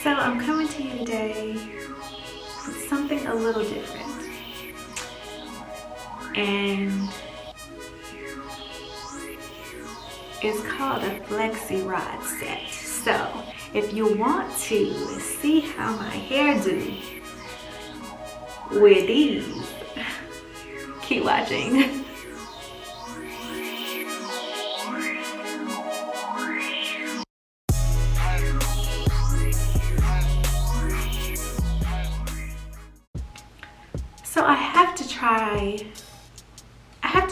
So I'm coming to you today with something a little different. And it's called a Flexi rod set. So if you want to see how my hair do with these, keep watching. So I have to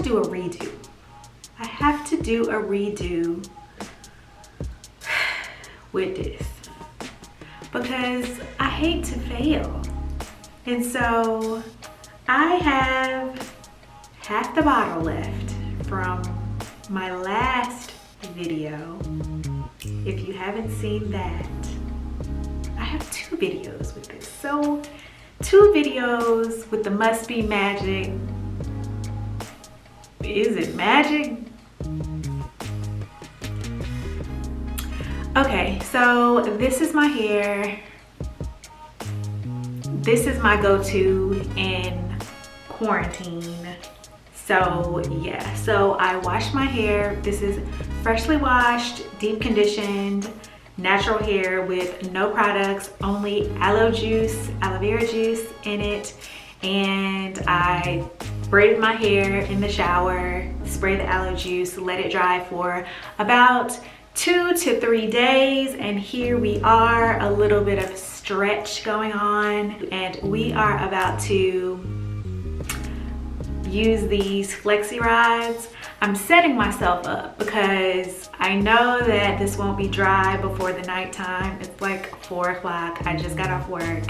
do a redo. I have to do a redo with this because I hate to fail. And so I have half the bottle left from my last video. If you haven't seen that, I have 2 videos with this. So 2 videos with the Must Be Magic. Is it magic? Okay, so this is my hair. This is my go-to in quarantine. So yeah, so I washed my hair. This is freshly washed, deep conditioned, natural hair with no products, only aloe juice, aloe vera juice in it. And I braided my hair in the shower, spray the aloe juice, let it dry for about 2 to 3 days. And here we are, a little bit of stretch going on. And we are about to use these Flexi rods. I'm setting myself up because I know that this won't be dry before the nighttime. It's like 4 o'clock. I just got off work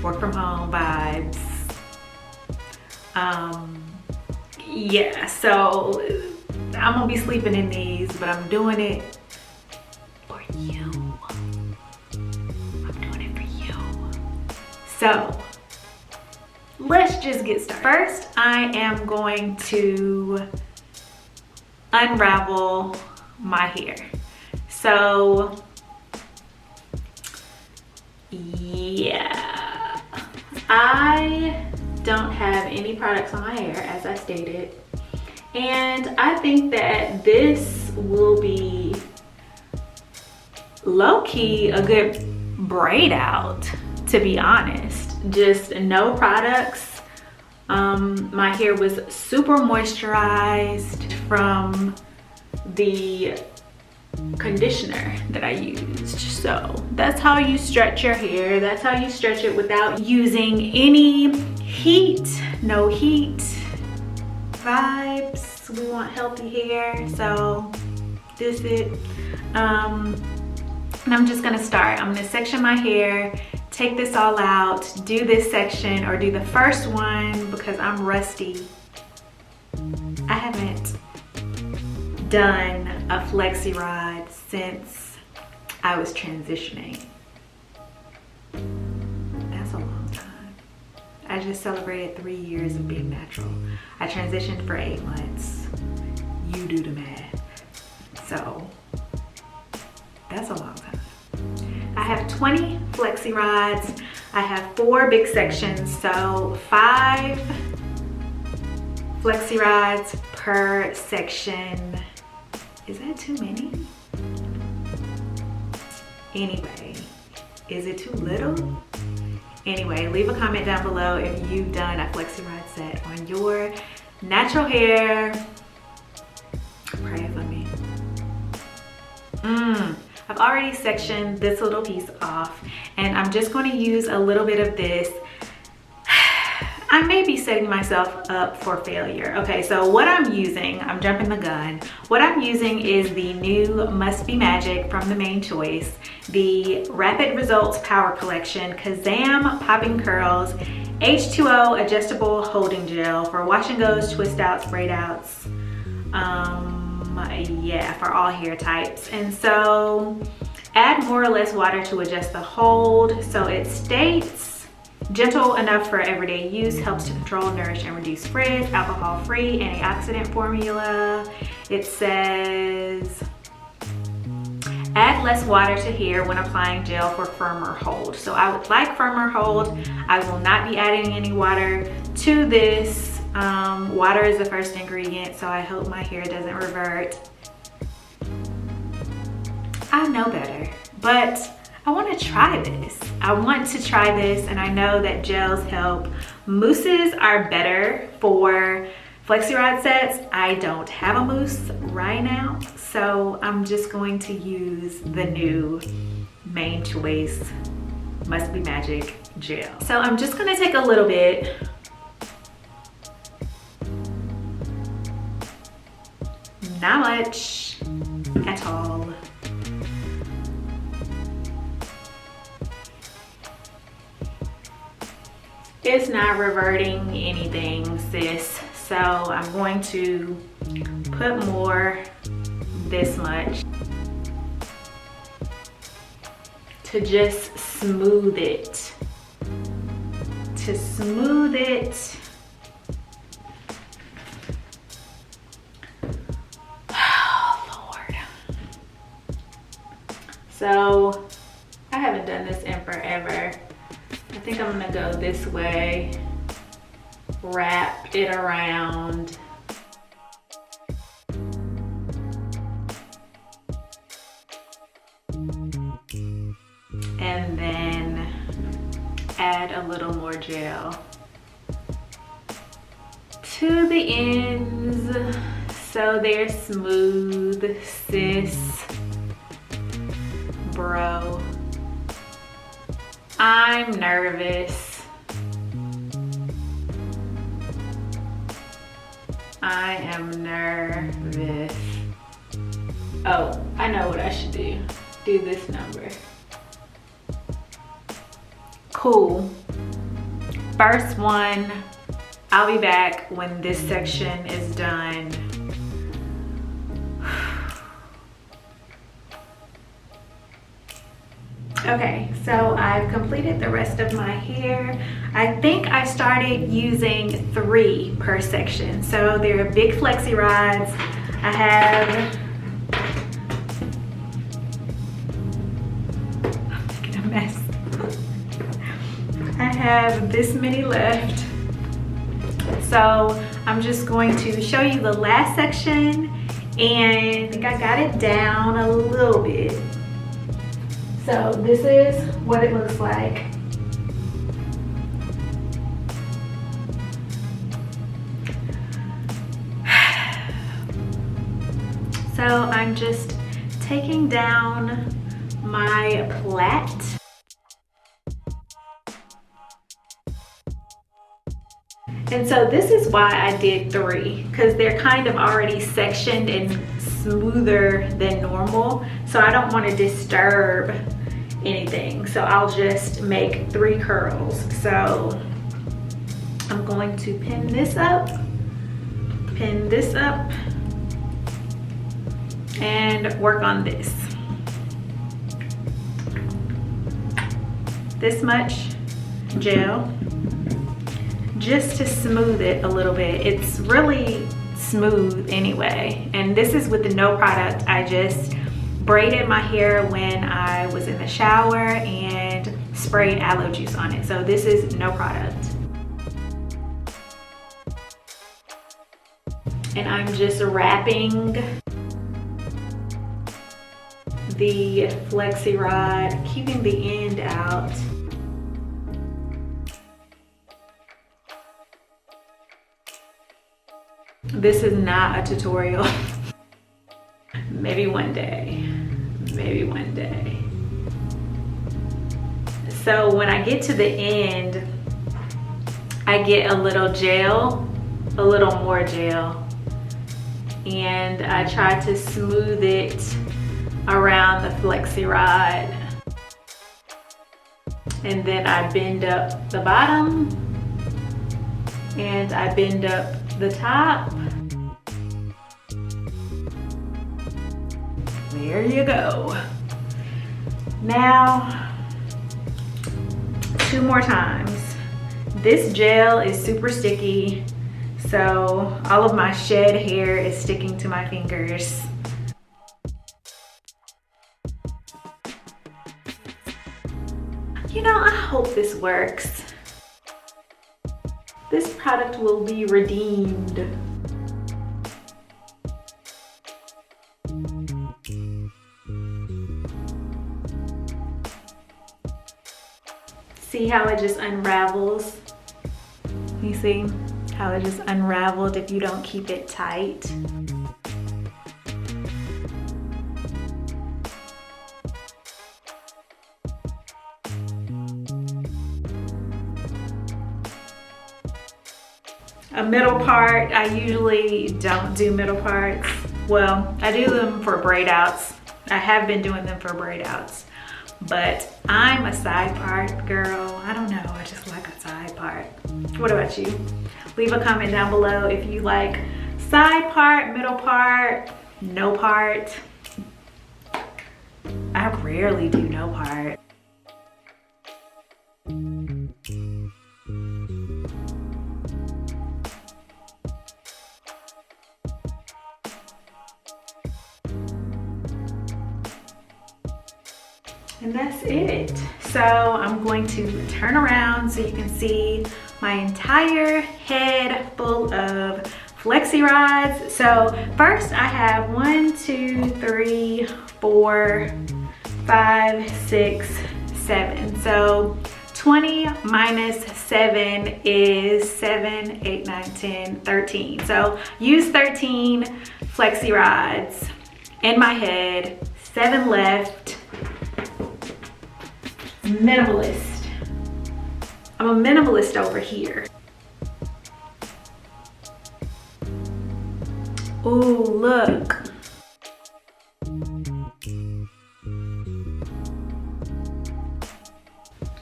from home vibes. Yeah, so I'm gonna be sleeping in these, but I'm doing it for you. I'm doing it for you. So let's just get started. First, I am going to unravel my hair. So yeah, I don't have any products on my hair, as I stated, and I think that this will be low-key a good braid out, to be honest. Just no products. My hair was super moisturized from the conditioner that I used. So that's how you stretch your hair. That's how you stretch it without using any heat. No heat vibes. We want healthy hair, so this is it. And I'm just gonna start. I'm gonna section my hair, take this all out, do this section, or do the first one because I'm rusty. I haven't done a Flexi rod since I was transitioning. That's a long time. I just celebrated 3 years of being natural. I transitioned for 8 months. You do the math. So that's a long time. I have 20 Flexi rods. I have 4 big sections, so 5 Flexi rods per section. Is that too many? Anyway, is it too little? Anyway, leave a comment down below if you've done a Flexi rod set on your natural hair. Pray for me. I've already sectioned this little piece off, and I'm just going to use a little bit of this. I may be setting myself up for failure. Okay, so what I'm using, I'm jumping the gun. What I'm using is the new Must Be Magic from the Main Choice, the Rapid Results Power Collection Kazam Popping Curls H2O Adjustable Holding Gel for wash and goes, twist outs, braid outs. Yeah, for all hair types. And so add more or less water to adjust the hold. So it states gentle enough for everyday use, helps to control, nourish, and reduce frizz, alcohol-free, antioxidant formula. It says Add less water to hair when applying gel for firmer hold. So I would like firmer hold. I will not be adding any water to this. Water is the first ingredient, so I hope my hair doesn't revert. I know better, but I want to try this. I want to try this, and I know that gels help. Mousses are better for flexi rod sets. I don't have a mousse right now, so I'm just going to use the new Main Choice Must Be Magic gel. So I'm just gonna take a little bit. Not much at all. It's not reverting anything, sis. So I'm going to put more, this much, to just smooth it. To smooth it. Oh, Lord. So I haven't done this in forever. I think I'm gonna go this way, wrap it around. And then add a little more gel to the ends so they're smooth, sis, bro. I'm nervous. I am nervous. Oh, I know what I should do. Do this number. Cool. First one. I'll be back when this section is done. Okay, so I've completed the rest of my hair. I think I started using 3 per section. So they're big flexi rods. I have, I'm making a mess. I have this many left. So I'm just going to show you the last section, and I think I got it down a little bit. So this is what it looks like. So I'm just taking down my plait. And so this is why I did 3, because they're kind of already sectioned and smoother than normal. So I don't want to disturb anything. So I'll just make 3 curls. So I'm going to pin this up, and work on this. This much gel, just to smooth it a little bit. It's really smooth anyway. And this is with no product. I just braided my hair when I was in the shower and sprayed aloe juice on it. So this is no product. And I'm just wrapping the flexi rod, keeping the end out. This is not a tutorial. Maybe one day, maybe one day. So when I get to the end, I get a little gel, a little more gel, and I try to smooth it around the flexi rod. And then I bend up the bottom, and I bend up the top. There you go. Now, 2 more times. This gel is super sticky, so all of my shed hair is sticking to my fingers. You know, I hope this works. This product will be redeemed. See how it just unravels? You see how it just unraveled if you don't keep it tight? A middle part, I usually don't do middle parts. Well, I do them for braid outs. I have been doing them for braid outs, but I'm a side part girl. I don't know, I just like a side part. What about you? Leave a comment down below if you like side part, middle part, no part. I rarely do no part. And that's it. So I'm going to turn around so you can see my entire head full of Flexi rods. So first I have 1, 2, 3, 4, 5, 6, 7. So 20 minus 7 is 7, 8, 9, 10, 13. So use 13 Flexi rods in my head, 7 left. Minimalist. I'm a minimalist over here. Ooh, look.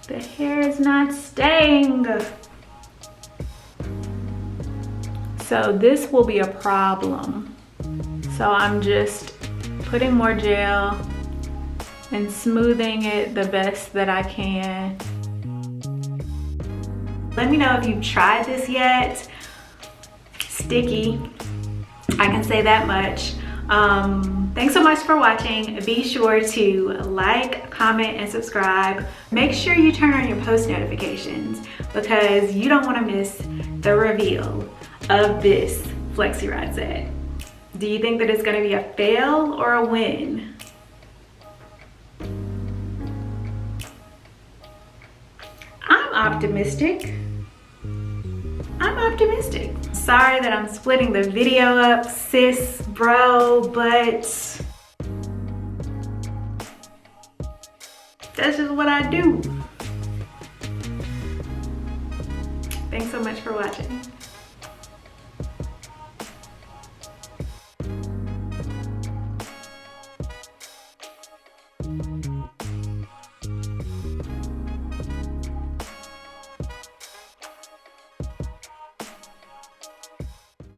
The hair is not staying. So this will be a problem. So I'm just putting more gel and smoothing it the best that I can. Let me know if you've tried this yet. Sticky, I can say that much. Thanks so much for watching. Be sure to like, comment, and subscribe. Make sure you turn on your post notifications because you don't want to miss the reveal of this Flexi Rod set. Do you think that it's going to be a fail or a win? Optimistic. I'm optimistic. Sorry that I'm splitting the video up, sis, bro, but that's just what I do. Thanks so much for watching.